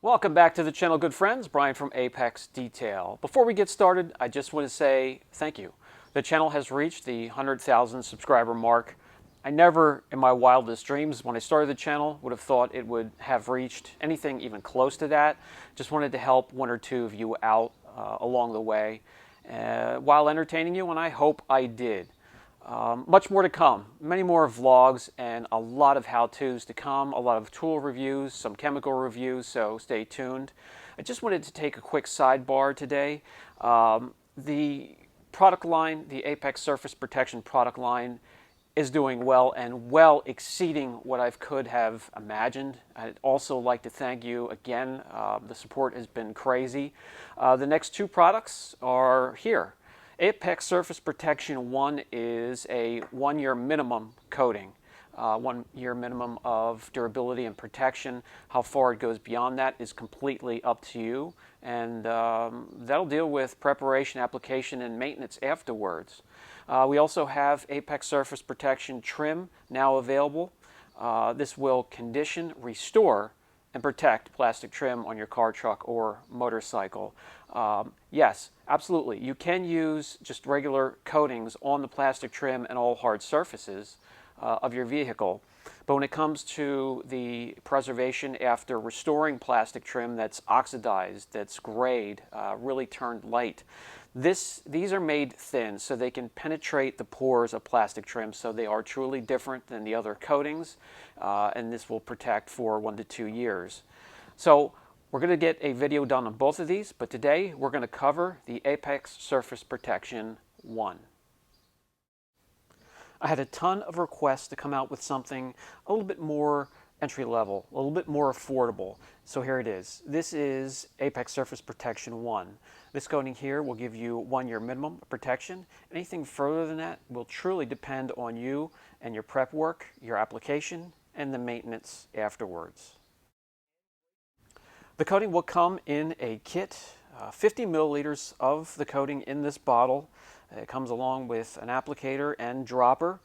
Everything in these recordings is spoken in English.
Welcome back to the channel, good friends. Brian from Apex Detail. Before we get started, I just want to say thank you. The channel has reached the 100,000 subscriber mark. I never, in my wildest dreams, when I started the channel, would have thought it would have reached anything even close to that. Just wanted to help one or two of you out along the way while entertaining you, and I hope I did. Much more to come. Many more vlogs and a lot of how-tos to come, a lot of tool reviews, some chemical reviews, so stay tuned. I just wanted to take a quick sidebar today. The product line, the Apex Surface Protection product line, is doing well and well exceeding what I could have imagined. I'd also like to thank you again. The support has been crazy. The next two products are here. Apex Surface Protection 1 is a 1-year minimum coating, 1-year minimum of durability and protection. How far it goes beyond that is completely up to you, and that'll deal with preparation, application, and maintenance afterwards. We also have Apex Surface Protection Trim now available. This will condition, restore, and protect plastic trim on your car, truck, or motorcycle. Yes, absolutely. You can use just regular coatings on the plastic trim and all hard surfaces of your vehicle. But when it comes to the preservation after restoring plastic trim that's oxidized, that's grayed, really turned light, these are made thin so they can penetrate the pores of plastic trim, so they are truly different than the other coatings, and this will protect for 1 to 2 years. So we're going to get a video done on both of these, but today we're going to cover the Apex Surface Protection 1. I had a ton of requests to come out with something a little bit more entry level, a little bit more affordable. So here it is. This is Apex Surface Protection 1. This coating here will give you 1-year minimum protection. Anything further than that will truly depend on you and your prep work, your application, and the maintenance afterwards. The coating will come in a kit, 50 milliliters of the coating in this bottle. It comes along with an applicator and dropper,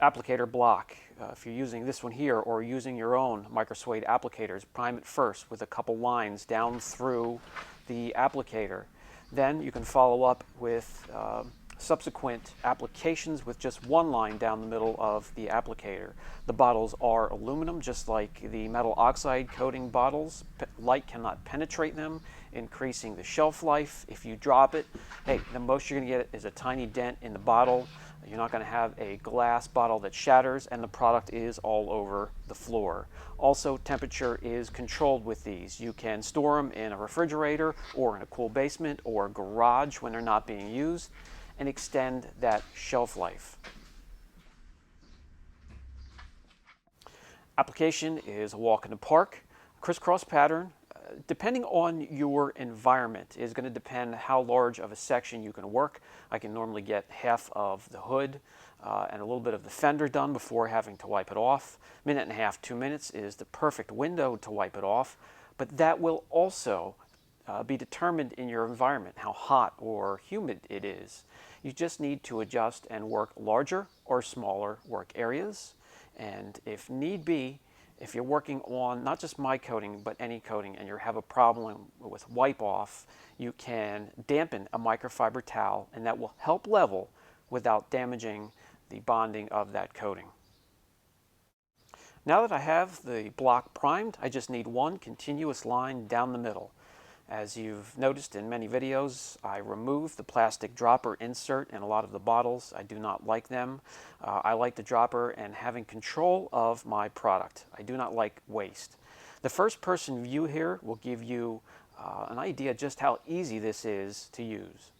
applicator block. If you're using this one here or using your own microsuede applicators, prime it first with a couple lines down through the applicator. Then you can follow up with subsequent applications with just one line down the middle of the applicator. The bottles are aluminum, just like the metal oxide coating bottles. Light cannot penetrate them, increasing the shelf life. If you drop it, hey, the most you're going to get is a tiny dent in the bottle. You're not going to have a glass bottle that shatters, and the product is all over the floor. Also, temperature is controlled with these. You can store them in a refrigerator or in a cool basement or garage when they're not being used, and extend that shelf life. Application is a walk in the park. Crisscross pattern, depending on your environment, is going to depend how large of a section you can work. I can normally get half of the hood and a little bit of the fender done before having to wipe it off. 1.5 minutes, 2 minutes is the perfect window to wipe it off, but that will also be determined in your environment, how hot or humid it is. You just need to adjust and work larger or smaller work areas. And if need be, if you're working on not just my coating, but any coating, and you have a problem with wipe off, you can dampen a microfiber towel, and that will help level without damaging the bonding of that coating. Now that I have the block primed, I just need one continuous line down the middle. As you've noticed in many videos, I remove the plastic dropper insert in a lot of the bottles. I do not like them. I like the dropper and having control of my product. I do not like waste. The first person view here will give you an idea just how easy this is to use.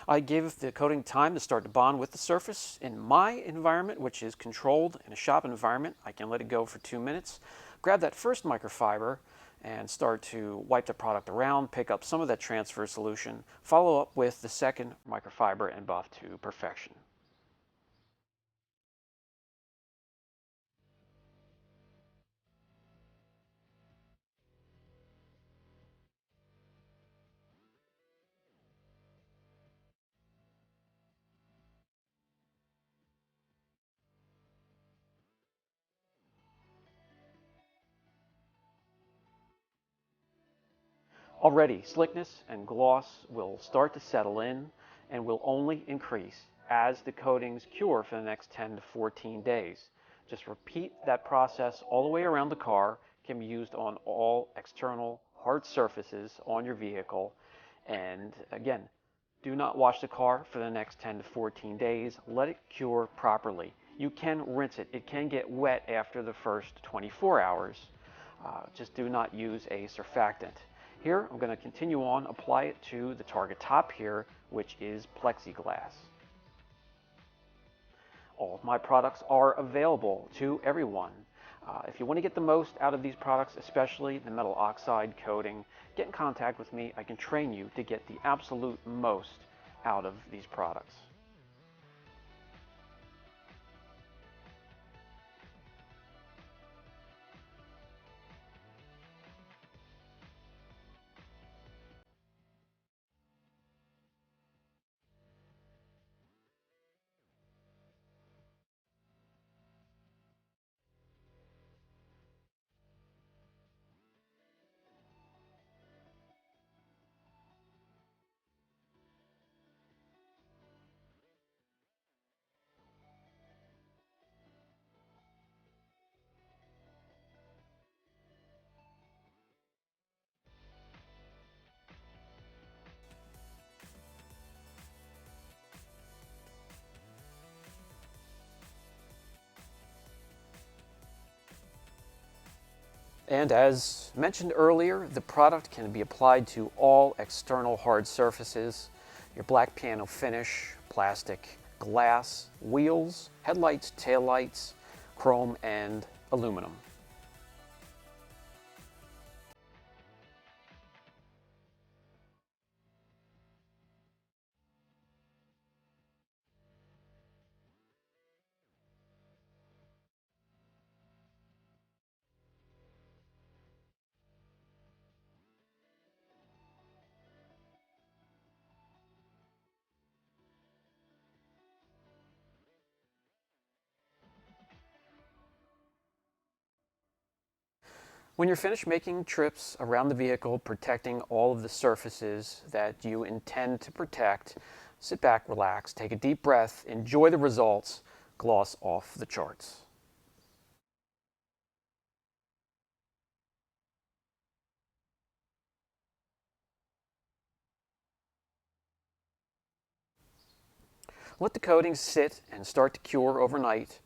I give the coating time to start to bond with the surface. In my environment, which is controlled in a shop environment, I can let it go for 2 minutes. Grab that first microfiber and start to wipe the product around, pick up some of that transfer solution, follow up with the second microfiber, and buff to perfection. Already, slickness and gloss will start to settle in and will only increase as the coatings cure for the next 10 to 14 days. Just repeat that process all the way around the car. It can be used on all external hard surfaces on your vehicle. And again, do not wash the car for the next 10 to 14 days. Let it cure properly. You can rinse it. It can get wet after the first 24 hours. Just do not use a surfactant. Here, I'm going to continue on, apply it to the target top here, which is plexiglass. All of my products are available to everyone. If you want to get the most out of these products, especially the metal oxide coating, get in contact with me. I can train you to get the absolute most out of these products. And as mentioned earlier, the product can be applied to all external hard surfaces, your black piano finish, plastic, glass, wheels, headlights, taillights, chrome, and aluminum. When you're finished making trips around the vehicle, protecting all of the surfaces that you intend to protect, sit back, relax, take a deep breath, enjoy the results, gloss off the charts. Let the coatings sit and start to cure overnight,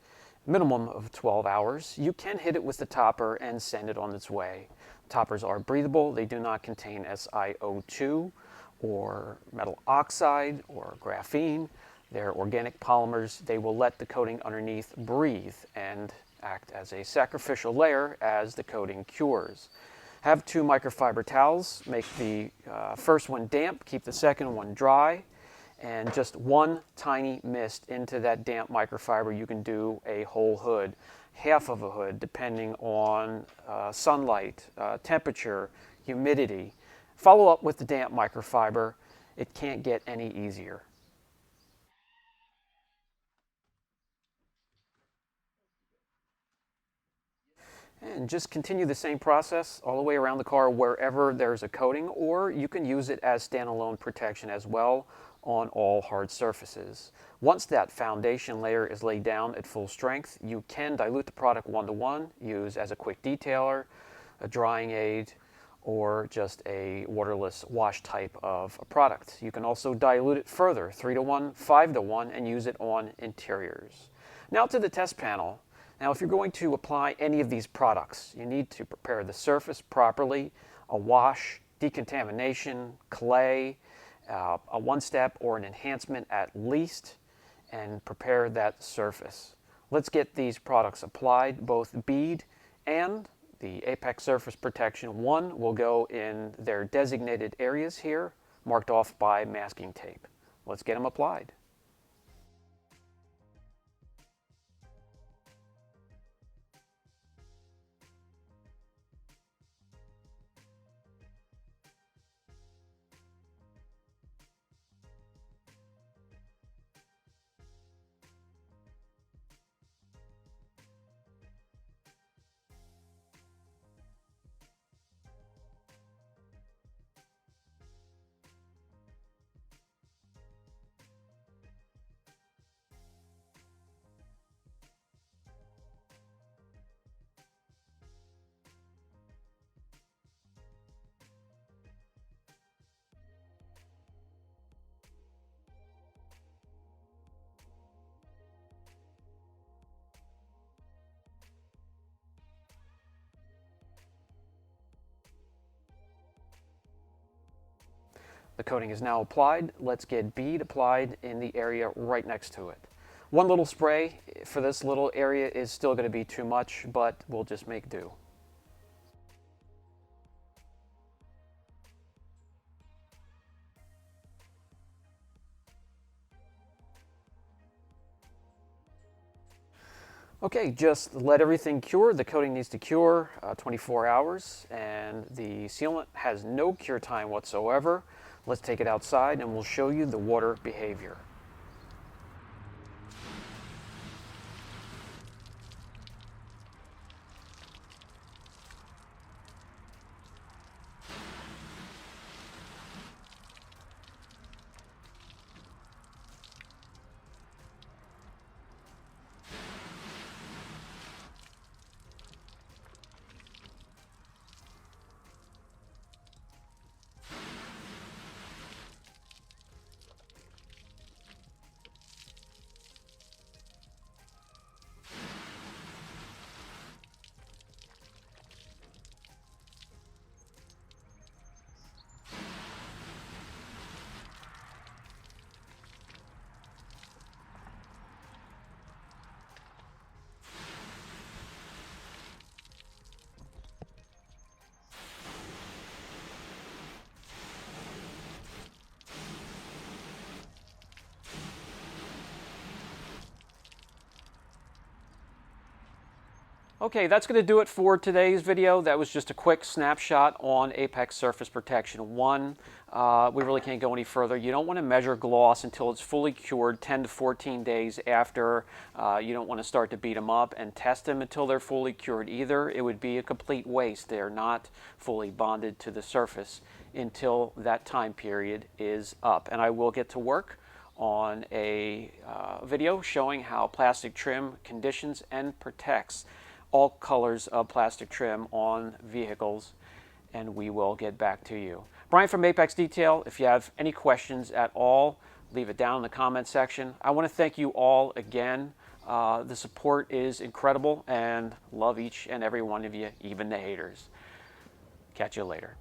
minimum of 12 hours. You can hit it with the topper and send it on its way. Toppers are breathable. They do not contain SiO2 or metal oxide or graphene. They're organic polymers. They will let the coating underneath breathe and act as a sacrificial layer as the coating cures. Have 2 microfiber towels. Make the first one damp, keep the second one dry, and just 1 tiny mist into that damp microfiber. You can do a whole hood, half of a hood, depending on sunlight, temperature, humidity. Follow up with the damp microfiber. It can't get any easier. And just continue the same process all the way around the car wherever there's a coating, or you can use it as standalone protection as well on all hard surfaces. Once that foundation layer is laid down at full strength, you can dilute the product 1-to-1, use as a quick detailer, a drying aid, or just a waterless wash type of a product. You can also dilute it further, 3-to-1, 5-to-1, and use it on interiors. Now to the test panel. Now, if you're going to apply any of these products, you need to prepare the surface properly, a wash, decontamination, clay, a one-step or an enhancement at least, and prepare that surface. Let's get these products applied. Both bead and the Apex Surface Protection 1 will go in their designated areas here, marked off by masking tape. Let's get them applied. The coating is now applied. Let's get bead applied in the area right next to it. One little spray for this little area is still going to be too much, but we'll just make do. Okay, just let everything cure. The coating needs to cure 24 hours, and the sealant has no cure time whatsoever. Let's take it outside and we'll show you the water behavior. Okay, that's going to do it for today's video. That was just a quick snapshot on Apex Surface Protection 1. We really can't go any further. You don't want to measure gloss until it's fully cured 10 to 14 days after. You don't want to start to beat them up and test them until they're fully cured either. It would be a complete waste. They're not fully bonded to the surface until that time period is up. And I will get to work on a video showing how plastic trim conditions and protects all colors of plastic trim on vehicles, and we will get back to you. Brian from Apex Detail, if you have any questions at all, leave it down in the comment section. I want to thank you all again. The support is incredible, and love each and every one of you, even the haters. Catch you later.